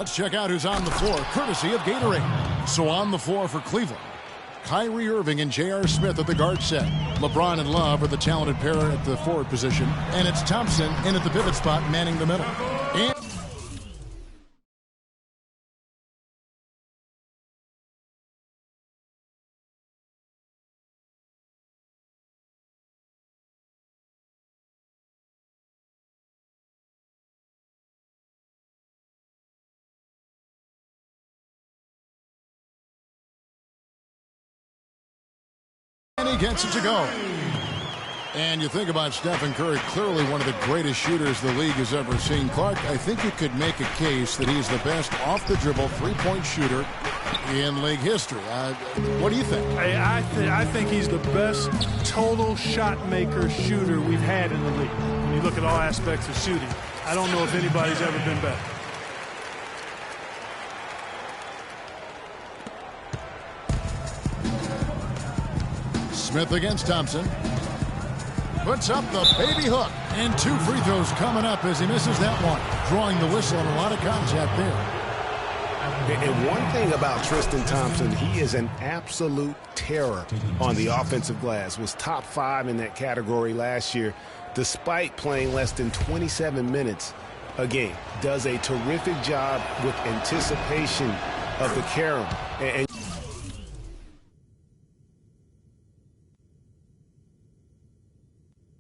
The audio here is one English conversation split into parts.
Let's check out who's on the floor, courtesy of Gatorade. So on the floor for Cleveland, Kyrie Irving and J.R. Smith at the guard set. LeBron and Love are the talented pair at the forward position. And it's Thompson in at the pivot spot, manning the middle. And he gets it to go. And you think about Stephen Curry, clearly one of the greatest shooters the league has ever seen. Clark, I think you could make a case that he's the best off-the-dribble three-point shooter in league history. What do you think? I think he's the best total shot maker shooter we've had in the league. When you look at all aspects of shooting, I don't know if anybody's ever been better. Smith against Thompson. Puts up the baby hook. And 2 free throws coming up as he misses that one. Drawing the whistle and a lot of contact there. And one thing about Tristan Thompson, he is an absolute terror on the offensive glass. Was top 5 in that category last year, despite playing less than 27 minutes a game. Does a terrific job with anticipation of the carom. And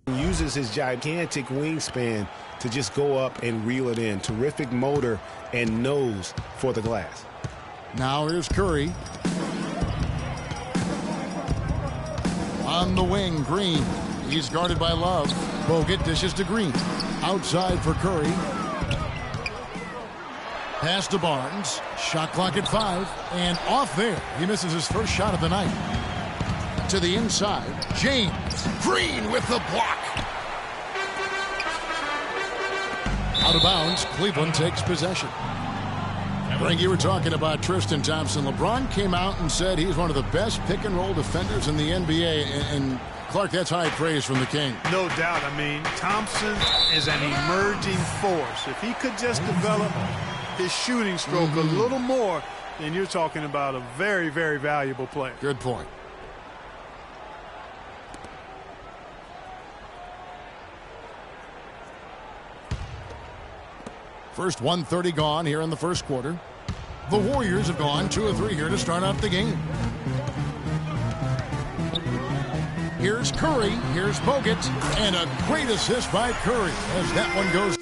uses his gigantic wingspan to just go up and reel it in. Terrific motor and nose for the glass. Now here's Curry. On the wing, Green. He's guarded by Love. Bogut dishes to Green. Outside for Curry. Pass to Barnes. Shot clock at 5. And off there. He misses his first shot of the night. To the inside. James. Green with the block. Out of bounds. Cleveland takes possession. Frank, you were talking about Tristan Thompson. LeBron came out and said he's one of the best pick-and-roll defenders in the NBA. And Clark, that's high praise from the King. No doubt. I mean, Thompson is an emerging force. If he could just develop his shooting stroke a little more, then you're talking about a very, very valuable player. Good point. First 1:30 gone here in the first quarter. The Warriors have gone 2 of 3 here to start out the game. Here's Curry. Here's Bogut. And a great assist by Curry as that one goes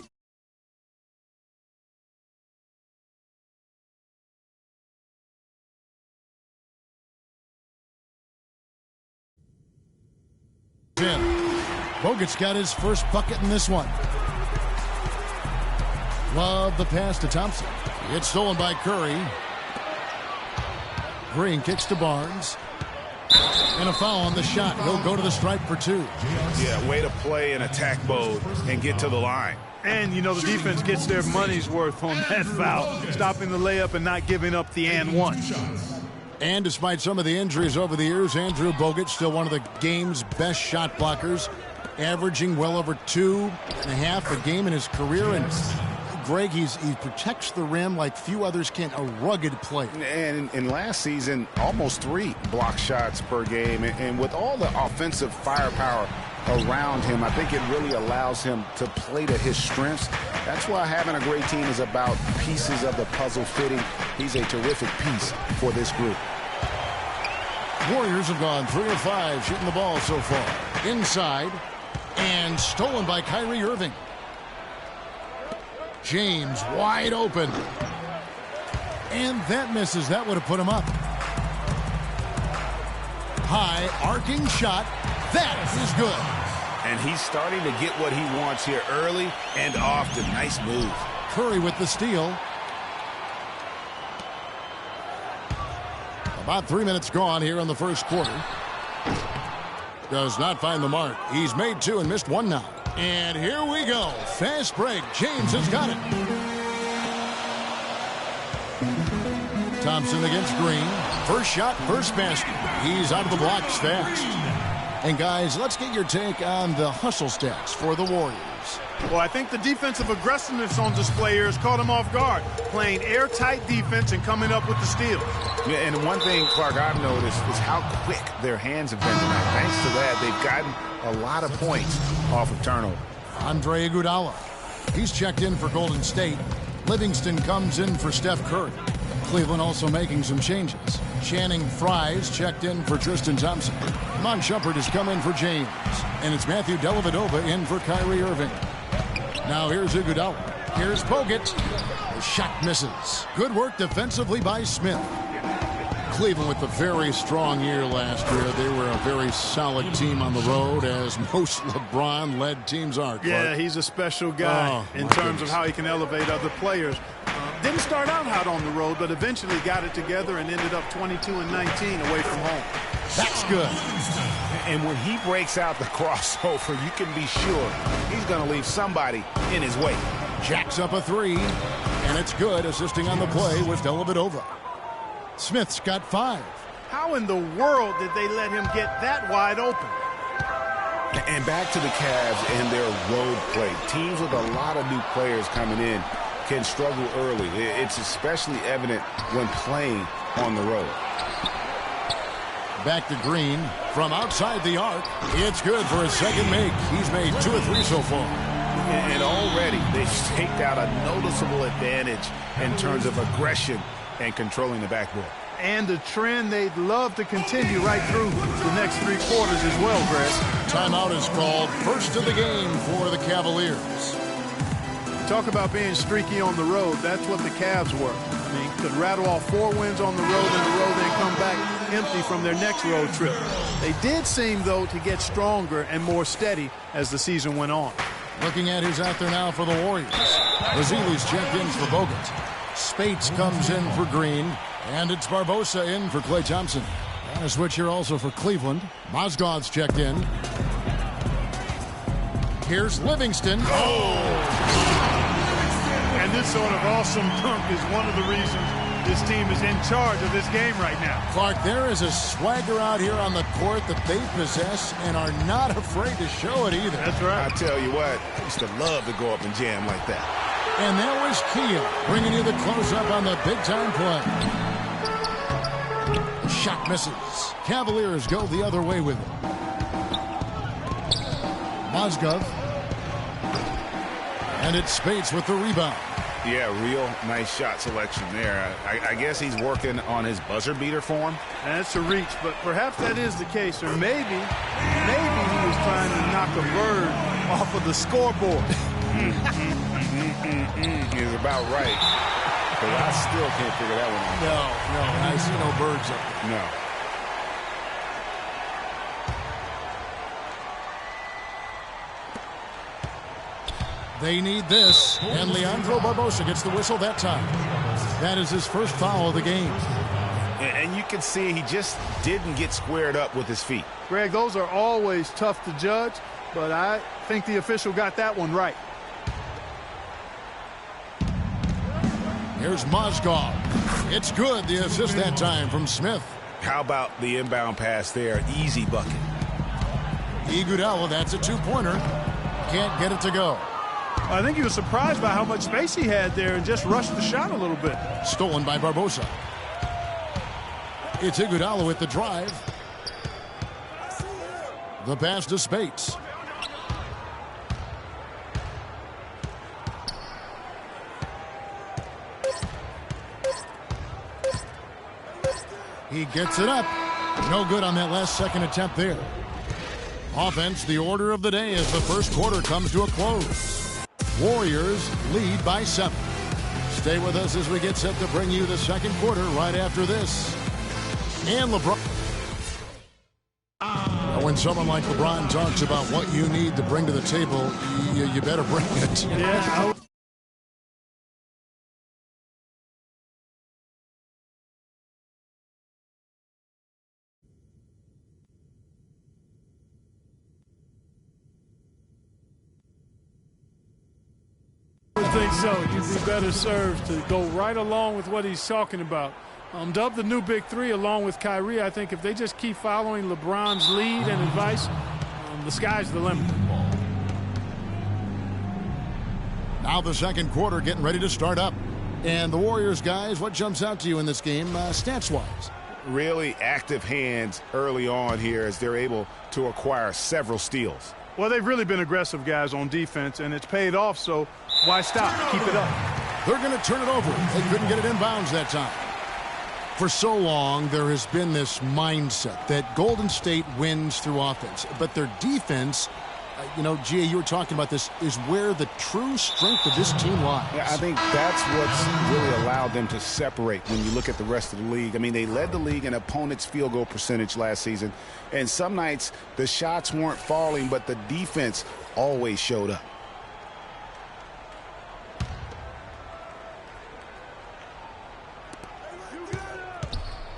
in. Bogut's got his first bucket in this one. Love the pass to Thompson. It's stolen by Curry. Green kicks to Barnes. And a foul on the shot. He'll go to the stripe for 2. Yeah, way to play in attack mode and get to the line. And, you know, the defense gets their money's worth on that foul, stopping the layup and not giving up the and one. And despite some of the injuries over the years, Andrew Bogut still one of the game's best shot blockers, averaging well over 2.5 a game in his career. And Greg, he protects the rim like few others can. A rugged player. And in last season, almost 3 block shots per game. And with all the offensive firepower around him, I think it really allows him to play to his strengths. That's why having a great team is about pieces of the puzzle fitting. He's a terrific piece for this group. Warriors have gone 3 of 5 shooting the ball so far. Inside. And stolen by Kyrie Irving. James wide open. And that misses. That would have put him up. High arcing shot. That is good. And he's starting to get what he wants here early and often. Nice move. Curry with the steal. About 3 minutes gone here in the first quarter. Does not find the mark. He's made 2 and missed 1 now. And here we go. Fast break. James has got it. Thompson against Green. First shot, first basket. He's out of the blocks fast. And guys, let's get your take on the hustle stats for the Warriors. Well, I think the defensive aggressiveness on display here has caught him off guard, playing airtight defense and coming up with the steals. Yeah, and one thing, Clark, I've noticed is how quick their hands have been tonight. Thanks to that, they've gotten a lot of points off of turnover. Andre Iguodala. He's checked in for Golden State. Livingston comes in for Steph Curry. Cleveland also making some changes. Channing Frye's checked in for Tristan Thompson. Mon Shumpert has come in for James. And it's Matthew Dellavedova in for Kyrie Irving. Now here's Iguodala. Here's Bogut. The shot misses. Good work defensively by Smith. Cleveland with a very strong year last year. They were a very solid team on the road, as most LeBron-led teams are. Clark. Yeah, he's a special guy in terms of how he can elevate other players. Didn't start out hot on the road, but eventually got it together and ended up 22-19 away from home. That's good. And when he breaks out the crossover, you can be sure he's going to leave somebody in his way. Jacks up a three, and it's good. Assisting on the play was Dellavedova. Smith's got 5. How in the world did they let him get that wide open? And back to the Cavs and their road play. Teams with a lot of new players coming in can struggle early. It's especially evident when playing on the road. Back to Green from outside the arc. It's good for his second make. He's made 2 or 3 so far. And already they've staked out a noticeable advantage in terms of aggression and controlling the backboard. And a trend they'd love to continue right through the next 3 quarters as well, Greg. Timeout is called. First of the game for the Cavaliers. Talk about being streaky on the road. That's what the Cavs were. I mean, could rattle off 4 wins on the road in a row, then come back empty from their next road trip. They did seem, though, to get stronger and more steady as the season went on. Looking at who's out there now for the Warriors. Bazili's checked in for Bogut. Spates comes in for Green. And it's Barbosa in for Klay Thompson. And a switch here also for Cleveland. Mozgov's checked in. Here's Livingston. And this sort of awesome dunk is one of the reasons this team is in charge of this game right now. Clark, there is a swagger out here on the court that they possess and are not afraid to show it either. That's right. I tell you what, I used to love to go up and jam like that. And that was Kia bringing you the close-up on the big-time play. Shot misses. Cavaliers go the other way with it. Mozgov. And it's Spates with the rebound. Yeah, real nice shot selection there. I guess he's working on his buzzer beater form. That's a reach, but perhaps that is the case. Or maybe he was trying to knock a bird off of the scoreboard. He's about right. But I still can't figure that one out. No, I see no birds up there. No. They need this, and Leandro Barbosa gets the whistle that time. That is his first foul of the game. And you can see he just didn't get squared up with his feet. Greg, those are always tough to judge, but I think the official got that one right. Here's Mozgov. It's good, the assist that time from Smith. How about the inbound pass there? Easy bucket. Iguodala, that's a 2-pointer. Can't get it to go. I think he was surprised by how much space he had there and just rushed the shot a little bit. Stolen by Barbosa. It's Iguodala with the drive. The pass to Spates. He gets it up. No good on that last second attempt there. Offense, the order of the day as the first quarter comes to a close. Warriors lead by 7. Stay with us as we get set to bring you the second quarter right after this. And LeBron. When someone like LeBron talks about what you need to bring to the table, you better bring it. Yeah. I think so. You'd be better served to go right along with what he's talking about. Dub the new big 3 along with Kyrie. I think if they just keep following LeBron's lead and advice, the sky's the limit. Now the second quarter getting ready to start up. And the Warriors, guys, what jumps out to you in this game stats-wise? Really active hands early on here as they're able to acquire several steals. Well, they've really been aggressive, guys, on defense, and it's paid off, so why stop? Keep it up. They're going to turn it over. They couldn't get it inbounds that time. For so long, there has been this mindset that Golden State wins through offense, but their defense, Gia, you were talking about this, is where the true strength of this team lies. Yeah, I think that's what's really allowed them to separate when you look at the rest of the league. I mean, they led the league in opponents' field goal percentage last season, and some nights the shots weren't falling, but the defense always showed up.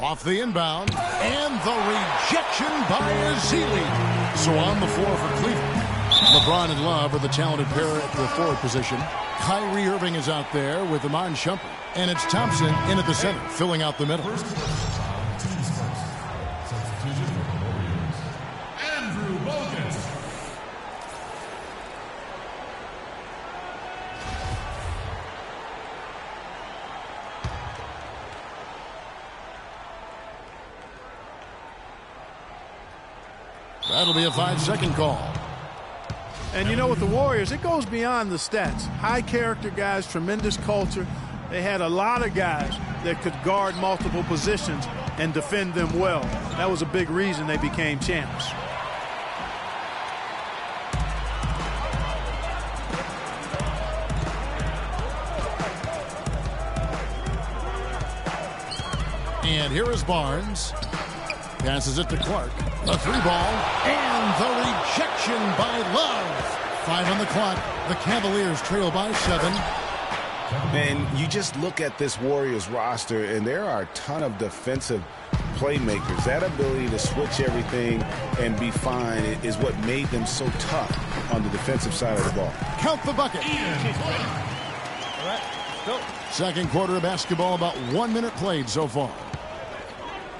Off the inbound, and the rejection by Ezeli. So on the floor for Cleveland, LeBron and Love are the talented pair at the forward position. Kyrie Irving is out there with Iman Shumpert. And it's Thompson in at the center, filling out the middle. That'll be a 5-second call. And you know, with the Warriors, it goes beyond the stats. High character guys, tremendous culture. They had a lot of guys that could guard multiple positions and defend them well. That was a big reason they became champs. And here is Barnes. Passes it to Clark. The three ball. And the rejection by Love. 5 on the clock. The Cavaliers trail by 7. And you just look at this Warriors roster, and there are a ton of defensive playmakers. That ability to switch everything and be fine is what made them so tough on the defensive side of the ball. Count the bucket. All right, go. Second quarter of basketball, about 1 minute played so far.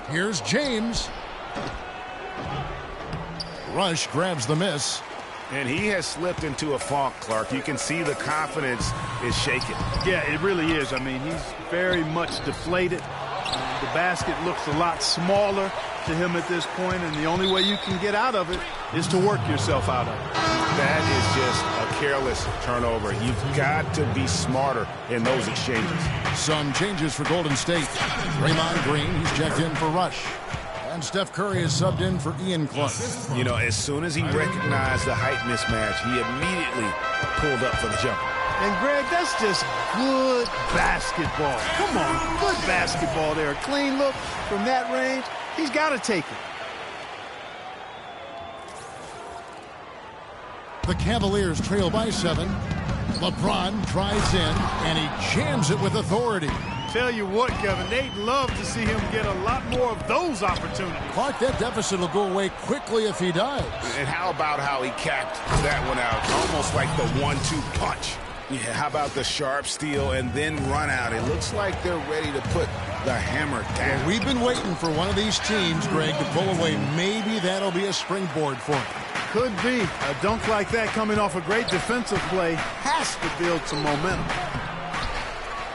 Here's James. Rush grabs the miss. And he has slipped into a funk, Clark. You can see the confidence is shaken. Yeah, it really is. I mean, he's very much deflated. The basket looks a lot smaller to him at this point, and the only way you can get out of it is to work yourself out of it. That is just a careless turnover. You've got to be smarter in those exchanges. Some changes for Golden State. Draymond Green, he's checked in for Rush. And Steph Curry is subbed in for Ian Clark. You know, as soon as he recognized the height mismatch, he immediately pulled up for the jumper. And, Greg, that's just good basketball. Come on, good basketball there. A clean look from that range. He's got to take it. The Cavaliers trail by 7. LeBron drives in, and he jams it with authority. Tell you what, Kevin, they'd love to see him get a lot more of those opportunities. Clark, that deficit will go away quickly if he does. And how about how he capped that one out? Almost like the 1-2 punch. Yeah, how about the sharp steal and then run out? It looks like they're ready to put the hammer down. Well, we've been waiting for one of these teams, Greg, to pull away. Maybe that'll be a springboard for him. Could be. A dunk like that coming off a great defensive play has to build some momentum.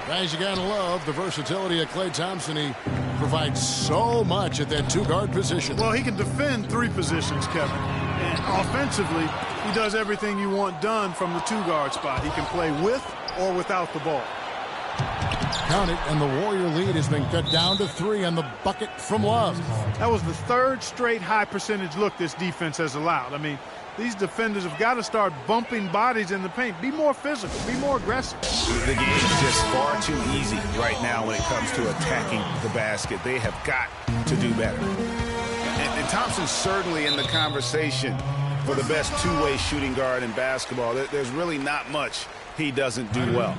Guys, you gotta love the versatility of Klay Thompson. He provides so much at that two-guard position. Well, he can defend 3 positions, Kevin. And offensively, he does everything you want done from the 2-guard spot. He can play with or without the ball. Count it, and the Warrior lead has been cut down to 3 on the bucket from Love. That was the 3rd straight high-percentage look this defense has allowed. I mean, these defenders have got to start bumping bodies in the paint. Be more physical. Be more aggressive. The game is just far too easy right now when it comes to attacking the basket. They have got to do better. And Thompson's certainly in the conversation for the best two-way shooting guard in basketball. There's really not much he doesn't do well.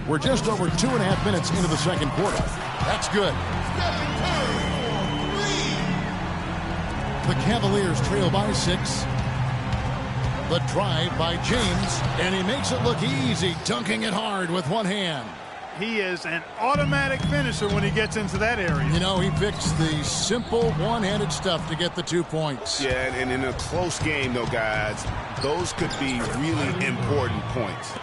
We're just over 2.5 minutes into the second quarter. That's good. The Cavaliers trail by 6. The drive by James, and he makes it look easy, dunking it hard with one hand. he is an automatic finisher when he gets into that area. You know, he picks the simple one-handed stuff to get the 2 points. Yeah, and in a close game, though, guys, those could be really important points.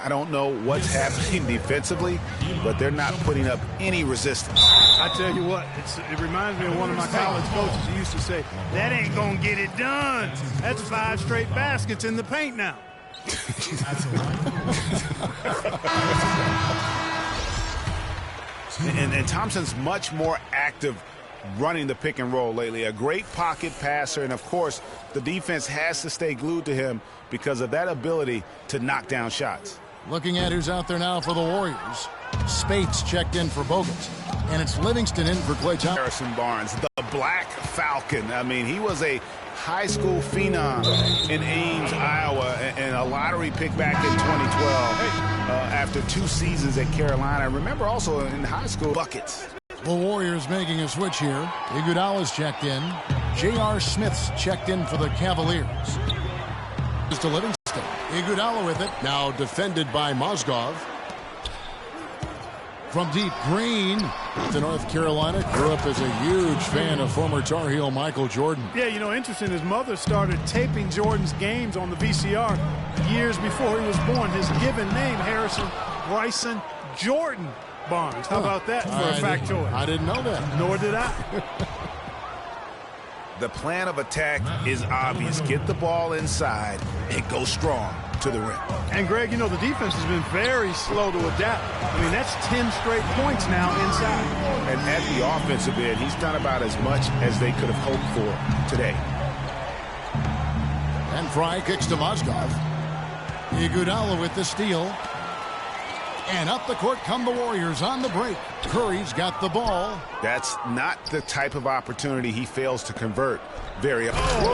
I don't know what's happening defensively, but they're not putting up any resistance. I tell you what, it reminds me of one of my college coaches who used to say, that ain't going to get it done. That's 5 straight baskets in the paint now. and Thompson's much more active running the pick and roll lately. A great pocket passer, and of course, the defense has to stay glued to him because of that ability to knock down shots. Looking at who's out there now for the Warriors. Spates checked in for Bogut, and it's Livingston in for Klay Thompson. Harrison Barnes, the Black Falcon. I mean, he was a high school phenom in Ames, Iowa, and a lottery pick back in 2012 after 2 seasons at Carolina. Remember also in high school, buckets. The Warriors making a switch here. Iguodala's checked in. J.R. Smith's checked in for the Cavaliers. To Livingston. Iguodala with it. Now defended by Mozgov. From deep, Green to North Carolina. Grew up as a huge fan of former Tar Heel Michael Jordan. Yeah, you know, interesting. His mother started taping Jordan's games on the VCR years before he was born. His given name, Harrison Bryson Jordan Barnes. How about that for a factoid? I didn't know that. Nor did I. The plan of attack is obvious. Get the ball inside and go strong to the rim. And, Greg, you know, the defense has been very slow to adapt. I mean, that's 10 straight points now inside. And at the offensive end, he's done about as much as they could have hoped for today. And Fry kicks to Mozgov. Iguodala with the steal. And up the court come the Warriors on the break. Curry's got the ball. That's not the type of opportunity he fails to convert very often.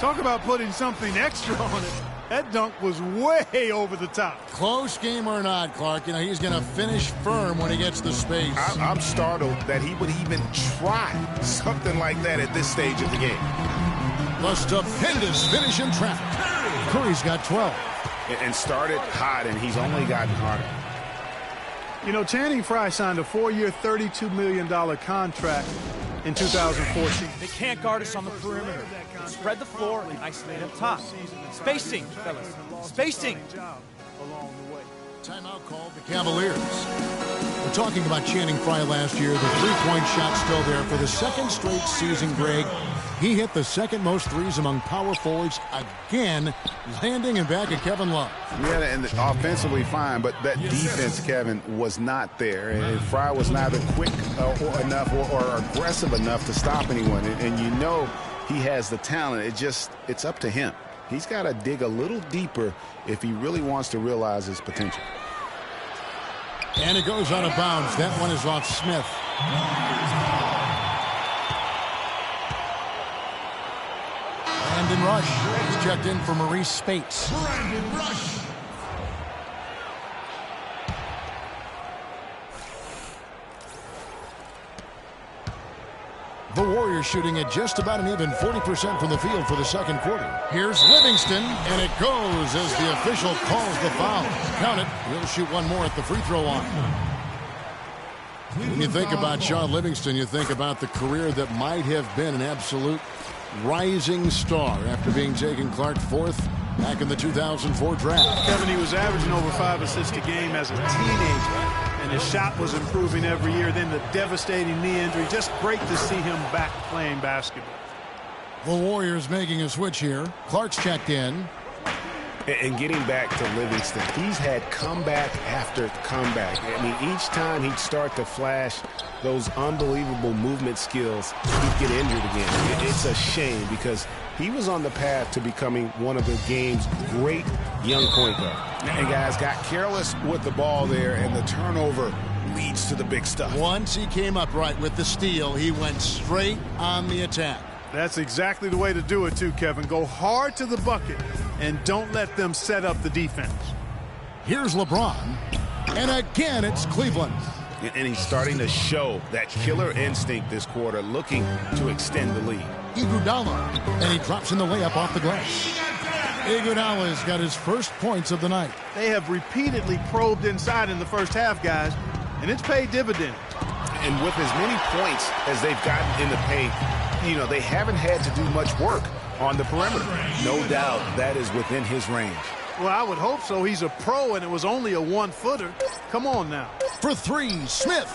Talk about putting something extra on it. That dunk was way over the top. Close game or not, Clark, you know, he's going to finish firm when he gets the space. I'm startled that he would even try something like that at this stage of the game. The stupendous finish in traffic. Curry's got 12. And started hot, and he's only gotten harder. You know, Channing Frye signed a 4-year, $32 million contract in 2014. They can't guard us on the perimeter. Spread the floor and isolate up top. Spacing, fellas. Spacing. Timeout called the Cavaliers. We're talking about Channing Frye last year. The three-point shot still there for the second straight season, Greg. He hit the second most threes among power forwards again, landing in back of Kevin Love. Yeah, and offensively fine, but that defense, Kevin, was not there. And Frye was neither quick enough or aggressive enough to stop anyone. And you know he has the talent. It's up to him. He's got to dig a little deeper if he really wants to realize his potential. And it goes out of bounds. That one is off Smith. Brandon Rush is checked in for Maurice Spates. Brandon Rush. The Warriors shooting at just about an even 40% from the field for the second quarter. Here's Livingston, and it goes as the official calls the foul. Count it. He'll shoot one more at the free throw line. When you think about Shaun Livingston, you think about the career that might have been an absolute rising star after being taken Clark fourth back in the 2004 draft. Kevin, he was averaging over 5 assists a game as a teenager, and his shot was improving every year. Then the devastating knee injury. Just great to see him back playing basketball. The Warriors making a switch here. Clark's checked in. And getting back to Livingston, he's had comeback after comeback. I mean, each time he'd start to flash those unbelievable movement skills, he'd get injured again. It's a shame because he was on the path to becoming one of the game's great young point guards. And guys got careless with the ball there, and the turnover leads to the big stuff. Once he came up right with the steal, he went straight on the attack. That's exactly the way to do it, too, Kevin. Go hard to the bucket and don't let them set up the defense. Here's LeBron. And again, it's Cleveland. And he's starting to show that killer instinct this quarter, looking to extend the lead. Iguodala. And he drops in the layup off the glass. Iguodala's got his first points of the night. They have repeatedly probed inside in the first half, guys, and it's paid dividends. And with as many points as they've gotten in the paint, you know, they haven't had to do much work on the perimeter. No doubt that is within his range. Well, I would hope so. He's a pro, and it was only a one-footer. Come on now. For three, Smith.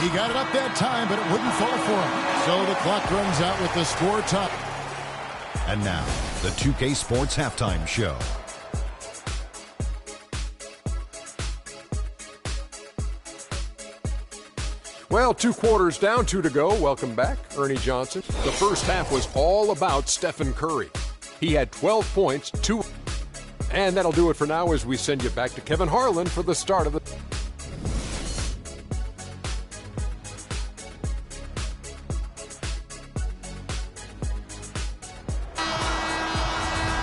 He got it up that time, but it wouldn't fall for him. So the clock runs out with the score tied. And now, the 2K Sports Halftime Show. Well, 2 quarters down, 2 to go. Welcome back, Ernie Johnson. The first half was all about Stephen Curry. He had 12 points, 2. And that'll do it for now as we send you back to Kevin Harlan for the start of the...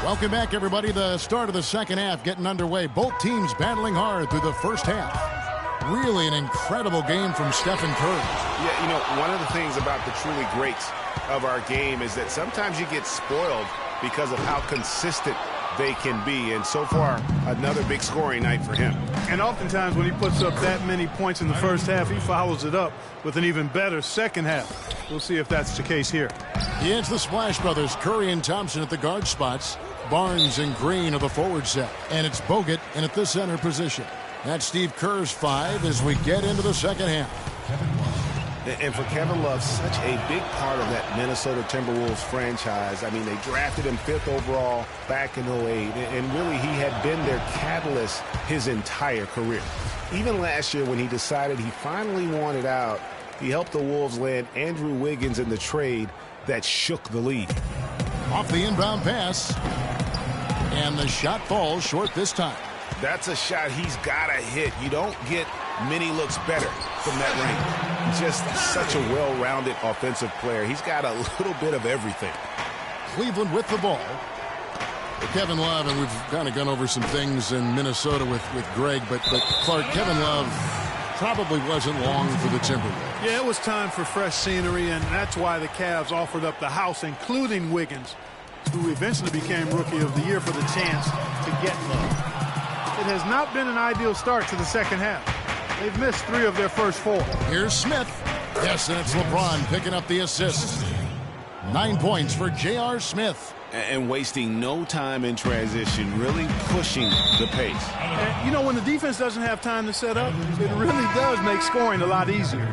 Welcome back, everybody. The start of the second half getting underway. Both teams battling hard through the first half. Really an incredible game from Stephen Curry. Yeah, you know, one of the things about the truly greats of our game is that sometimes you get spoiled because of how consistent they can be. And so far, another big scoring night for him. And oftentimes when he puts up that many points in the first half, he follows it up with an even better second half. We'll see if that's the case here. It's the Splash Brothers, Curry and Thompson at the guard spots. Barnes and Green are the forward set. And it's Bogut in at the center position. That's Steve Kerr's 5 as we get into the second half. And for Kevin Love, such a big part of that Minnesota Timberwolves franchise. I mean, they drafted him 5th overall back in 08, and really he had been their catalyst his entire career. Even last year when he decided he finally wanted out, he helped the Wolves land Andrew Wiggins in the trade that shook the league. Off the inbound pass, and the shot falls short this time. That's a shot he's got to hit. You don't get many looks better from that range. Just such a well-rounded offensive player. He's got a little bit of everything. Cleveland with the ball. Kevin Love, and we've kind of gone over some things in Minnesota with Greg, but Clark, Kevin Love probably wasn't long for the Timberwolves. Yeah, it was time for fresh scenery, and that's why the Cavs offered up the house, including Wiggins, who eventually became Rookie of the Year, for the chance to get Love. It has not been an ideal start to the second half. They've missed 3 of their first 4. Here's Smith. Yes, and it's LeBron picking up the assist. 9 points for J.R. Smith. And wasting no time in transition, really pushing the pace. And, you know, when the defense doesn't have time to set up, it really does make scoring a lot easier.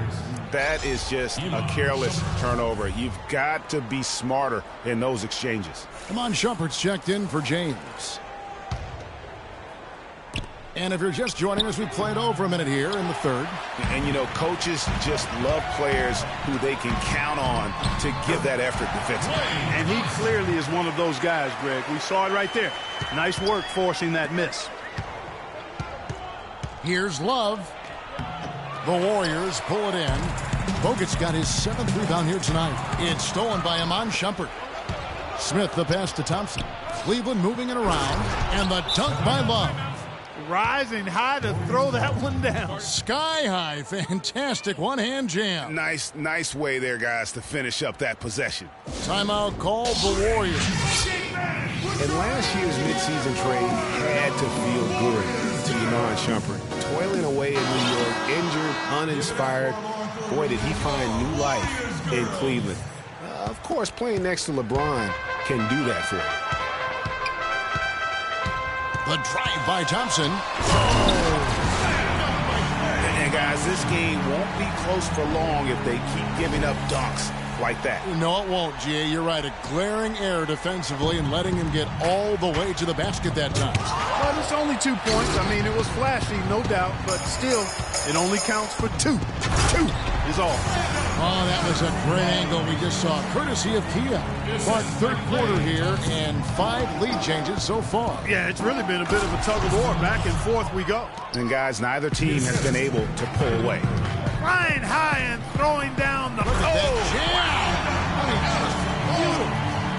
That is just a careless turnover. You've got to be smarter in those exchanges. Iman Shumpert's checked in for James. And if you're just joining us, we played over a minute here in the third. And, you know, coaches just love players who they can count on to give that effort defensively. And he clearly is one of those guys, Greg. We saw it right there. Nice work forcing that miss. Here's Love. The Warriors pull it in. Bogut's got his 7th rebound here tonight. It's stolen by Iman Shumpert. Smith the pass to Thompson. Cleveland moving it around. And the dunk by Love. Rising high to throw that one down. Sky high. Fantastic one-hand jam. Nice way there, guys, to finish up that possession. Timeout called the Warriors. And last year's midseason trade had to feel good to Iman Shumpert. Toiling away in New York, injured, uninspired. Boy, did he find new life in Cleveland. Of course, playing next to LeBron can do that for him. The drive by Thompson. And guys, this game won't be close for long if they keep giving up dunks like that. No, it won't, G.A. You're right. A glaring error defensively and letting him get all the way to the basket that time. But it's only 2 points. I mean, it was flashy, no doubt, but still, it only counts for 2. 2 is all. Oh, that was a great angle we just saw, courtesy of Kia. Clark, third quarter here, and 5 lead changes so far. Yeah, it's really been a bit of a tug-of-war. Back and forth we go. And, guys, neither team has been able to pull away. Flying high and throwing down the... Look at that jam! I mean,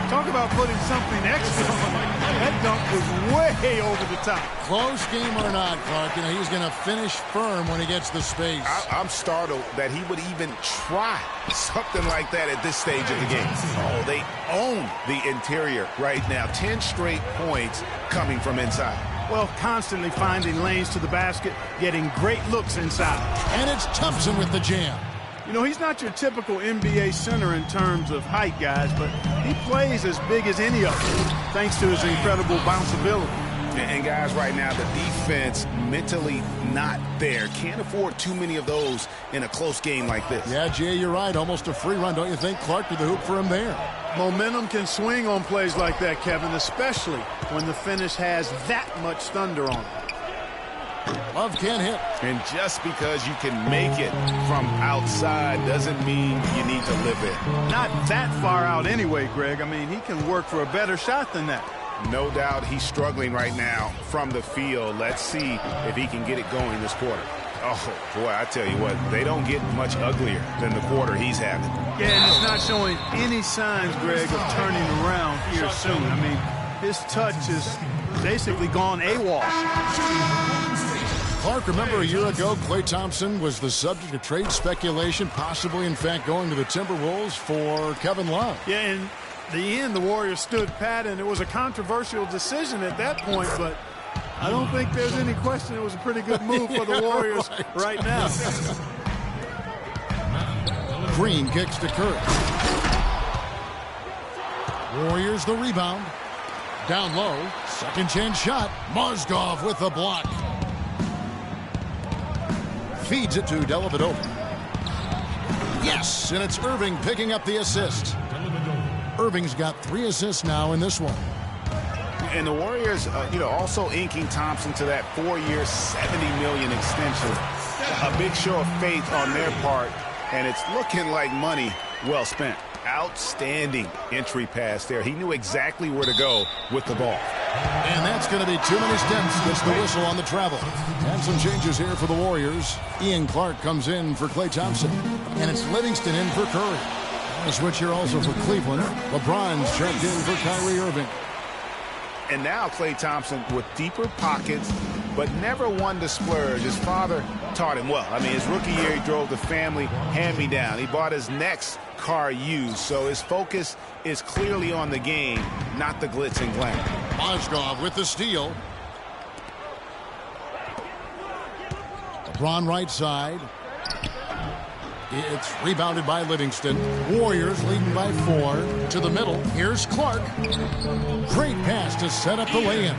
Talk about putting something extra on. That dunk was way over the top. Close game or not, Clark, he's going to finish firm when he gets the space. I'm startled that he would even try something like that at this stage of the game. Oh, they own the interior right now. 10 straight points coming from inside. Well, constantly finding lanes to the basket, getting great looks inside. And it's Thompson with the jam. You know, he's not your typical NBA center in terms of height, guys, but he plays as big as any of them, thanks to his incredible bounceability. And guys, right now, the defense mentally not there. Can't afford too many of those in a close game like this. Yeah, Jay, you're right. Almost a free run, don't you think? Clark to the hoop for him there. Momentum can swing on plays like that, Kevin, especially when the finish has that much thunder on it. Love can't hit. And just because you can make it from outside doesn't mean you need to live it. Not that far out anyway, Greg. I mean, he can work for a better shot than that. No doubt he's struggling right now from the field. Let's see if he can get it going this quarter. Oh, boy, I tell you what, they don't get much uglier than the quarter he's having. Yeah, and it's not showing any signs, Greg, of turning around here soon. I mean, his touch is basically gone AWOL. Clark, remember a year ago, Klay Thompson was the subject of trade speculation, possibly, in fact, going to the Timberwolves for Kevin Love. Yeah, in the end, the Warriors stood pat, and it was a controversial decision at that point, but I don't think there's any question it was a pretty good move for the Warriors right now. Green kicks to Curry. Warriors the rebound. Down low, second chance shot. Mozgov with the block. Feeds it to Dellavedova. Yes, and it's Irving picking up the assist. Irving's got 3 assists now in this one. And the Warriors, also inking Thompson to that 4-year, $70 million extension. A big show of faith on their part, and it's looking like money well spent. Outstanding entry pass there. He knew exactly where to go with the ball. And that's going to be too many steps. Gets the whistle on the travel. And some changes here for the Warriors. Ian Clark comes in for Klay Thompson. And it's Livingston in for Curry. A switch here also for Cleveland. LeBron's checked in for Kyrie Irving. And now Klay Thompson with deeper pockets, but never one to splurge. His father taught him well. I mean, his rookie year, he drove the family hand-me-down. He bought his next car used, so his focus is clearly on the game, not the glitz and glamour. Mozgov with the steal. LeBron right side. It's rebounded by Livingston. Warriors leading by 4. To the middle. Here's Clark. Great pass to set up the lay-in.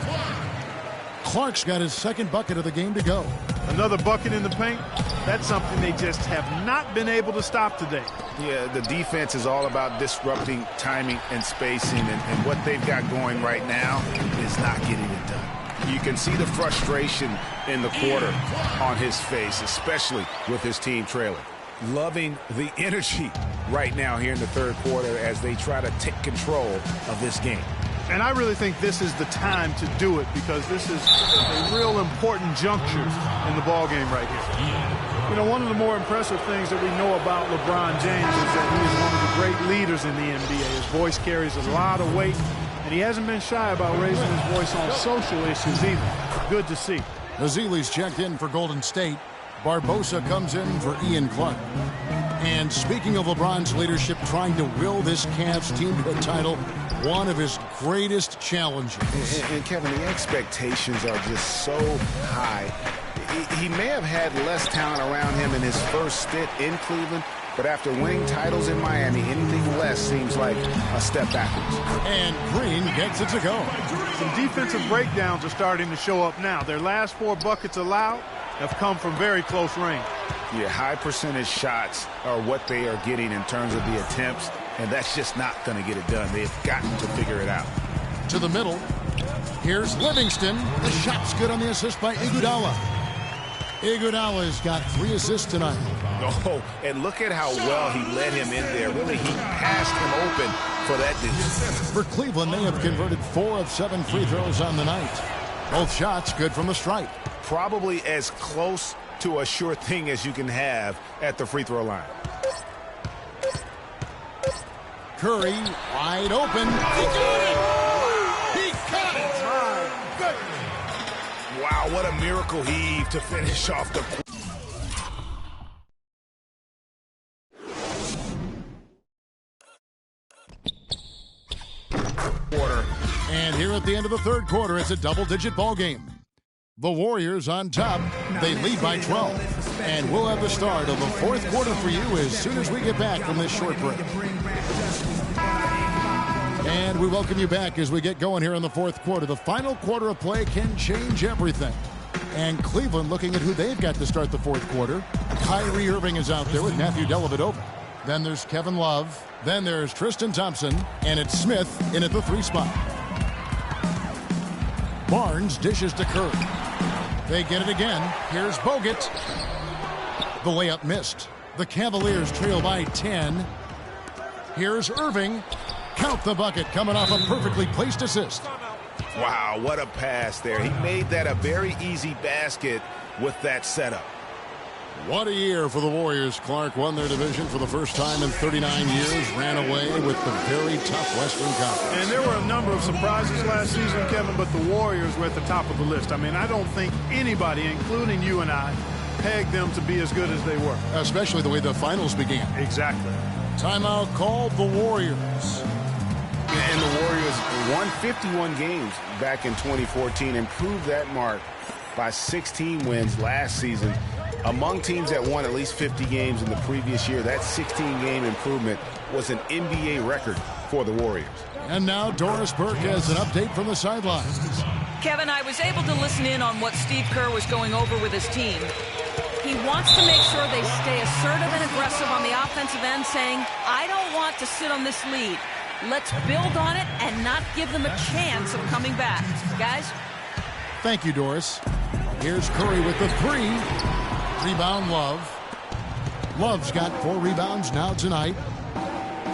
Clark's got his second bucket of the game to go. Another bucket in the paint. That's something they just have not been able to stop today. Yeah, the defense is all about disrupting timing and spacing, and what they've got going right now is not getting it done. You can see the frustration in the quarter on his face, especially with his team trailing. Loving the energy right now here in the third quarter as they try to take control of this game. And I really think this is the time to do it because this is a real important juncture in the ballgame right here. You know, one of the more impressive things that we know about LeBron James is that he is one of the great leaders in the NBA. His voice carries a lot of weight, and he hasn't been shy about raising his voice on social issues either. Good to see. Nazili's checked in for Golden State. Barbosa comes in for Ian Clark. And speaking of LeBron's leadership, trying to will this Cavs team to a title, one of his greatest challenges. And Kevin, the expectations are just so high. He may have had less talent around him in his first stint in Cleveland, but after winning titles in Miami, anything less seems like a step backwards. And Green gets it to go. Some defensive breakdowns are starting to show up now. Their last 4 buckets allowed have come from very close range. Yeah, high percentage shots are what they are getting in terms of the attempts, and that's just not going to get it done. They've got to figure it out. To the middle. Here's Livingston. The shot's good on the assist by Iguodala. Iguodala's got 3 assists tonight. Oh, and look at how well he led him in there. Really, he passed him open for that dude. For Cleveland, they have converted 4 of 7 free throws on the night. Both shots good from the stripe. Probably as close to a sure thing as you can have at the free throw line. Curry wide open. He got it! He got it! My goodness. Wow, what a miracle heave to finish off the quarter. And here at the end of the third quarter, it's a double-digit ball game. The Warriors on top. They lead by 12. And we'll have the start of the fourth quarter for you as soon as we get back from this short break. And we welcome you back as we get going here in the fourth quarter. The final quarter of play can change everything. And Cleveland looking at who they've got to start the fourth quarter. Kyrie Irving is out there with Matthew Dellavedova. Then there's Kevin Love. Then there's Tristan Thompson. And it's Smith in at the 3 spot. Barnes dishes to Curry. They get it again. Here's Bogut. The layup missed. The Cavaliers trail by 10. Here's Irving. Count the bucket, coming off a perfectly placed assist. Wow, what a pass there. He made that a very easy basket with that setup. What a year for the Warriors. Clark won their division for the first time in 39 years, ran away with the very tough Western Conference. And there were a number of surprises last season, Kevin, but the Warriors were at the top of the list. I mean, I don't think anybody, including you and I, pegged them to be as good as they were. Especially the way the finals began. Exactly. Timeout called the Warriors. And the Warriors won 51 games back in 2014, improved that mark by 16 wins last season. Among teams that won at least 50 games in the previous year, that 16-game improvement was an NBA record for the Warriors. And now Doris Burke has an update from the sidelines. Kevin, I was able to listen in on what Steve Kerr was going over with his team. He wants to make sure they stay assertive and aggressive on the offensive end, saying, I don't want to sit on this lead. Let's build on it and not give them a chance of coming back. Guys? Thank you, Doris. Here's Curry with the 3. Rebound, Love. Love's got 4 rebounds now tonight.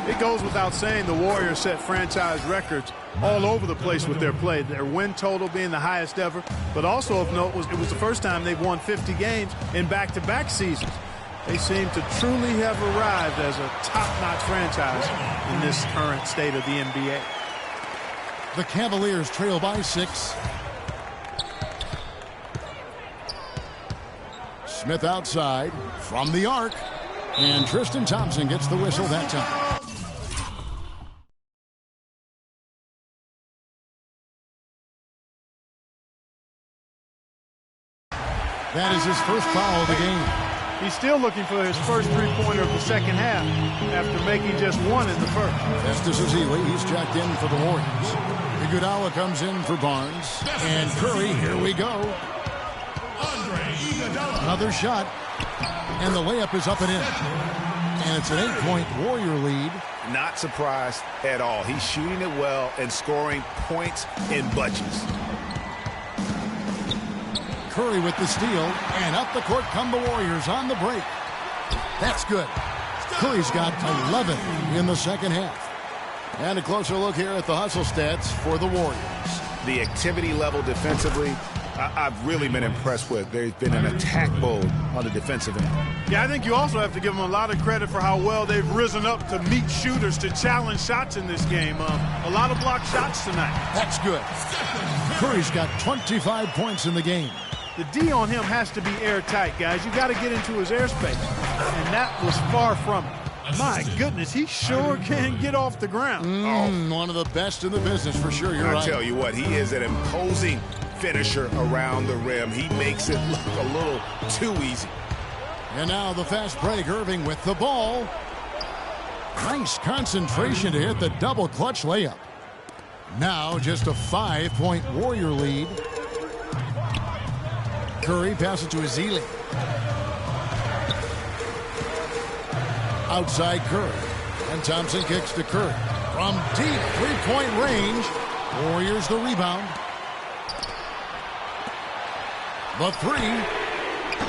It goes without saying the Warriors set franchise records all over the place with their play. Their win total being the highest ever, but also of note it was the first time they've won 50 games in back-to-back seasons. They seem to truly have arrived as a top-notch franchise in this current state of the NBA. The Cavaliers trail by 6. Smith outside from the arc. And Tristan Thompson gets the whistle that time. That is his first foul of the game. He's still looking for his first three-pointer of the second half after making just one in the first. Festus Ezeli, he's jacked in for the Warriors. Iguodala comes in for Barnes. And Curry, here we go. Another shot. And the layup is up and in. And it's an 8-point Warrior lead. Not surprised at all. He's shooting it well and scoring points in bunches. Curry with the steal, and up the court come the Warriors on the break. That's good. Curry's got 11 in the second half. And a closer look here at the hustle stats for the Warriors. The activity level defensively, I've really been impressed with. There's been an attack mode on the defensive end. Yeah, I think you also have to give them a lot of credit for how well they've risen up to meet shooters, to challenge shots in this game. A lot of blocked shots tonight. That's good. Curry's got 25 points in the game. The D on him has to be airtight, guys. You got to get into his airspace. And that was far from it. My goodness, he sure can get off the ground. One of the best in the business for sure. You're right. I tell you what, he is an imposing finisher around the rim. He makes it look a little too easy. And now the fast break. Irving with the ball. Nice concentration to hit the double clutch layup. Now just a 5-point Warrior lead. Curry passes to Ezeli. Outside Curry. And Thompson kicks to Curry. From deep three-point range. Warriors the rebound. The 3.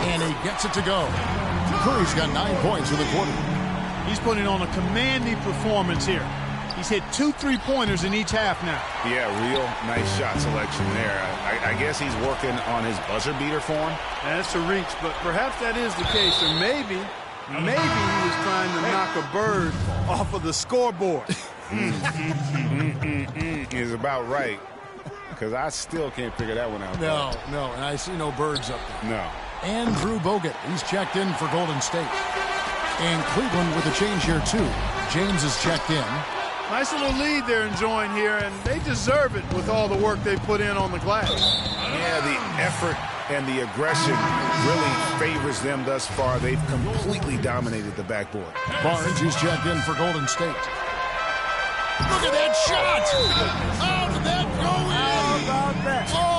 And he gets it to go. Curry's got 9 points in the quarter. He's putting on a commanding performance here. He's hit 2 3-pointers in each half now. Yeah, real nice shot selection there. I guess he's working on his buzzer beater form. That's a reach, but perhaps that is the case. Or maybe Maybe he was trying to knock a bird off of the scoreboard. Is about right. Because I still can't figure that one out. No, and I see no birds up there. No. Andrew Bogut, he's checked in for Golden State. And Cleveland with a change here, too. James is checked in. Nice little lead they're enjoying here, and they deserve it with all the work they put in on the glass. Yeah, the effort and the aggression really favors them thus far. They've completely dominated the backboard. Barnes, he's checked in for Golden State. Look at that shot! How did that go in? How about that? Oh!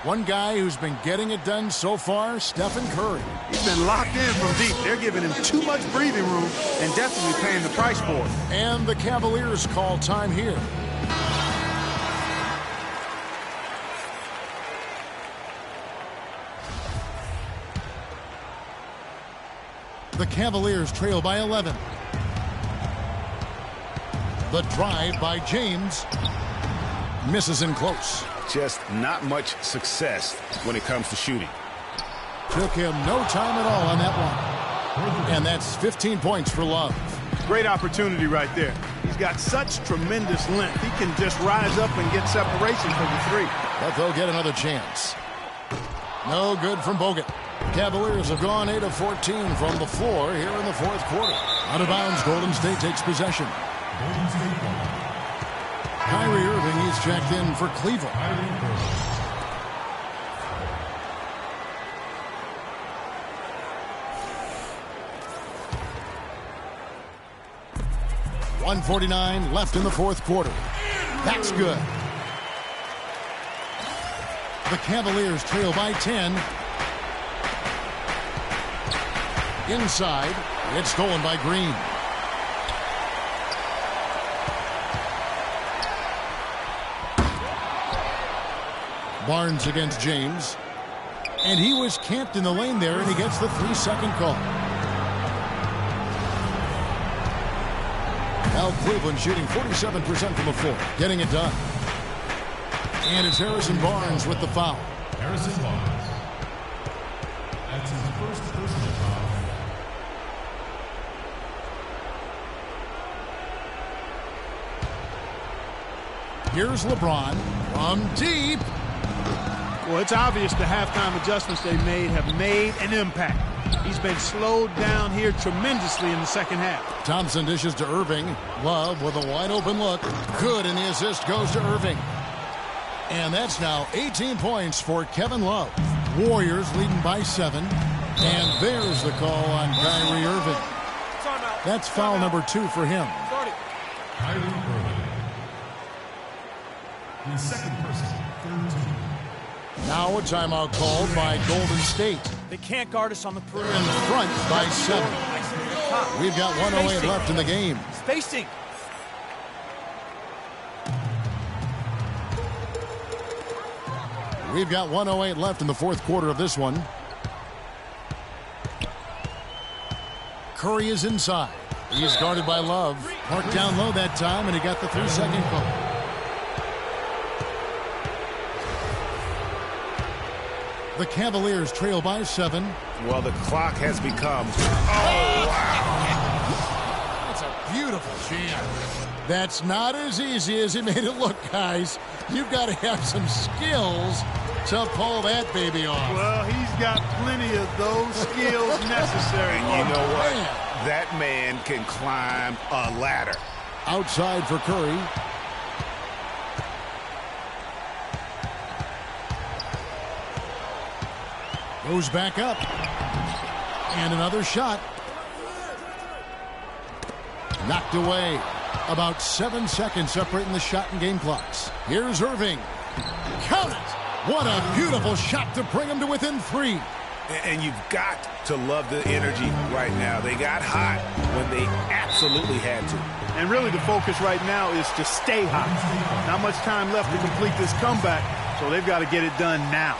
One guy who's been getting it done so far, Stephen Curry. He's been locked in from deep. They're giving him too much breathing room and definitely paying the price for it. And the Cavaliers call time here. The Cavaliers trail by 11. The drive by James. Misses in close. Just not much success when it comes to shooting. Took him no time at all on that one. And that's 15 points for Love. Great opportunity right there. He's got such tremendous length. He can just rise up and get separation for the three. But they'll get another chance. No good from Bogut. Cavaliers have gone 8 of 14 from the floor here in the fourth quarter. Out of bounds, Golden State takes possession. Kyrie Irving, he's checked in for Cleveland. .149 left in the fourth quarter. That's good. The Cavaliers trail by 10. Inside, it's stolen by Green. Barnes against James. And he was camped in the lane there, and he gets the 3-second call. Now Cleveland shooting 47% from the floor, getting it done. And it's Harrison Barnes with the foul. Harrison Barnes. That's his first personal foul. Here's LeBron from deep. Well, it's obvious the halftime adjustments they made have made an impact. He's been slowed down here tremendously in the second half. Thompson dishes to Irving. Love with a wide open look. Good, and the assist goes to Irving. And that's now 18 points for Kevin Love. Warriors leading by 7. And there's the call on Kyrie Irving. That's foul number 2 for him. Kyrie Irving. The second person, third team. Now a timeout called by Golden State. They can't guard us on the perimeter. In front by 7. We've got 1:08 left in the game. Spacing. We've got 1:08 left in the fourth quarter of this one. Curry is inside. He's guarded by Love. Parked down low that time, and he got the 3-second call. The Cavaliers trail by 7. Well, the clock has become... Oh, wow. That's a beautiful jam. That's not as easy as he made it look, guys. You've got to have some skills to pull that baby off. Well, he's got plenty of those skills necessary. And you know what? That man can climb a ladder. Outside for Curry. Goes back up. And another shot. Knocked away. About 7 seconds separating the shot and game clocks. Here's Irving. Count it. What a beautiful shot to bring him to within 3. And you've got to love the energy right now. They got hot when they absolutely had to. And really the focus right now is to stay hot. Not much time left to complete this comeback, so they've got to get it done now.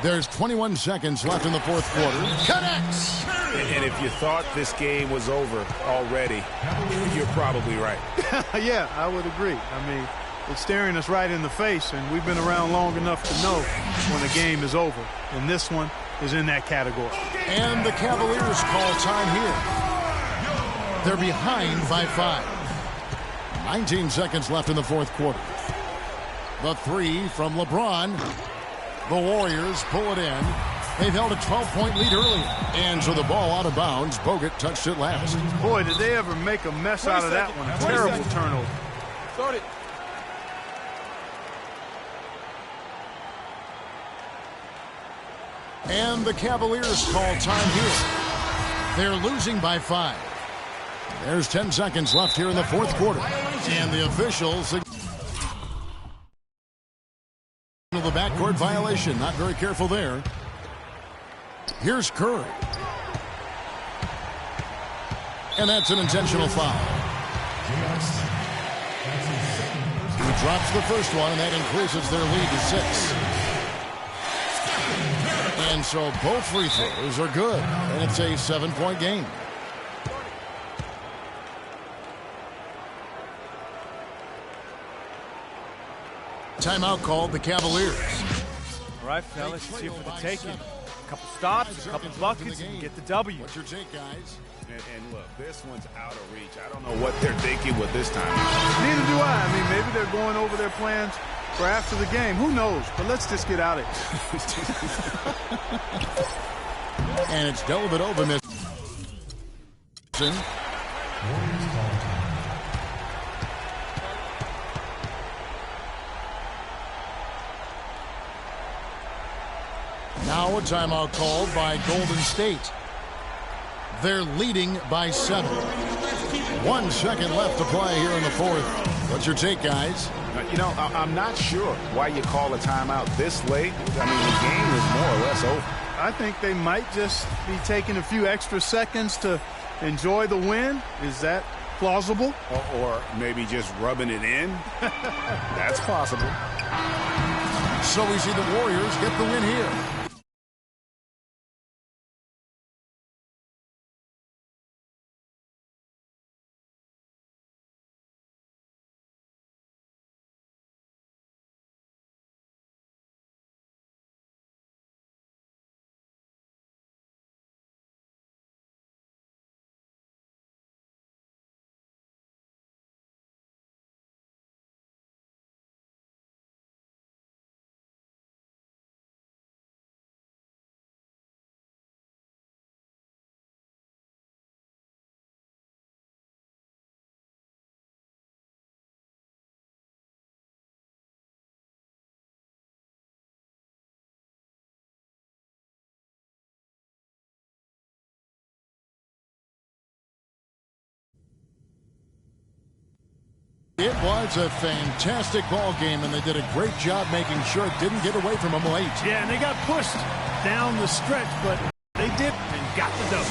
There's 21 seconds left in the fourth quarter. Connects! And if you thought this game was over already, you're probably right. Yeah, I would agree. I mean, It's staring us right in the face, and we've been around long enough to know when the game is over. And this one is in that category. And the Cavaliers call time here. They're behind by 5. 19 seconds left in the fourth quarter. The three from LeBron. The Warriors pull it in. They've held a 12-point lead earlier. And so the ball out of bounds. Bogut touched it last. Boy, did they ever make a mess out of that one. A terrible turnover. Start it. And the Cavaliers call time here. They're losing by 5. There's 10 seconds left here in the fourth quarter. And the officials signal the backcourt violation. Not very careful there. Here's Curry. And that's an intentional foul. He drops the first one, and that increases their lead to 6. And so both free throws are good, and it's a 7-point game. Timeout called the Cavaliers. All right, fellas, it's here for the taking. A couple stops, a couple buckets, and get the W. What's your take, guys? And look, this one's out of reach. I don't know what they're thinking with this time. Neither do I. I mean, maybe they're going over their plans for after the game. Who knows? But let's just get out of here. And it's Dellavedova missing. Now a timeout called by Golden State. They're leading by 7. 1 second left to play here in the fourth. What's your take, guys? You know, I'm not sure why you call a timeout this late. I mean, the game is more or less over. I think they might just be taking a few extra seconds to enjoy the win. Is that plausible? Or maybe just rubbing it in. That's possible. So we see the Warriors get the win here. It was a fantastic ball game, and they did a great job making sure it didn't get away from them late. Yeah, and they got pushed down the stretch, but they did and got the W.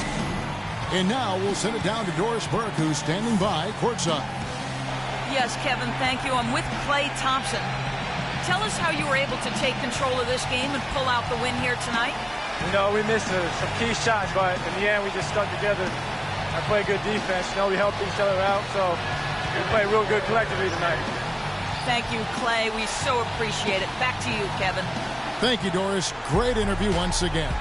And now we'll send it down to Doris Burke, who's standing by courtside. Yes, Kevin, thank you. I'm with Klay Thompson. Tell us how you were able to take control of this game and pull out the win here tonight. You know, we missed some key shots, but in the end, we just stuck together. I played good defense. You know, we helped each other out, so we played real good collectively tonight. Thank you, Klay. We so appreciate it. Back to you, Kevin. Thank you, Doris. Great interview once again.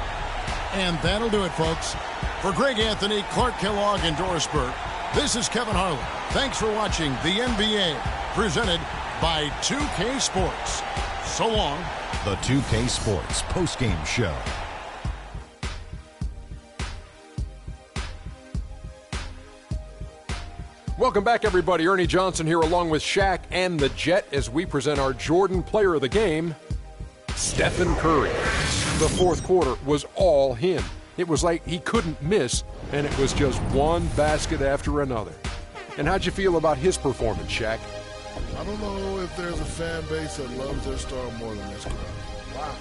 And that'll do it, folks. For Greg Anthony, Clark Kellogg, and Doris Burke, this is Kevin Harlan. Thanks for watching the NBA, presented by 2K Sports. So long. The 2K Sports postgame show. Welcome back, everybody. Ernie Johnson here along with Shaq and the Jet as we present our Jordan Player of the Game, Stephen Curry. The fourth quarter was all him. It was like he couldn't miss, and it was just one basket after another. And how'd you feel about his performance, Shaq? I don't know if there's a fan base that loves their star more than this crowd. Wow.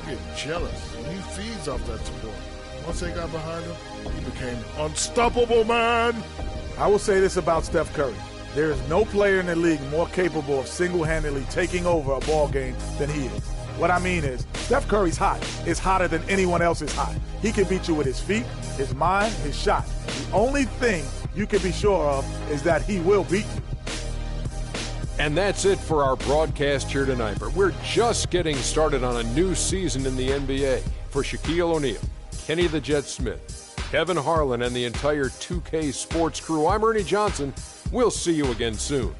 You get jealous. He feeds off that support. Once they got behind him, he became unstoppable, man. I will say this about Steph Curry. There is no player in the league more capable of single-handedly taking over a ball game than he is. What I mean is, Steph Curry's hot. It's hotter than anyone else is hot. He can beat you with his feet, his mind, his shot. The only thing you can be sure of is that he will beat you. And that's it for our broadcast here tonight. But we're just getting started on a new season in the NBA. For Shaquille O'Neal, Kenny the Jet Smith, Kevin Harlan, and the entire 2K Sports crew, I'm Ernie Johnson. We'll see you again soon.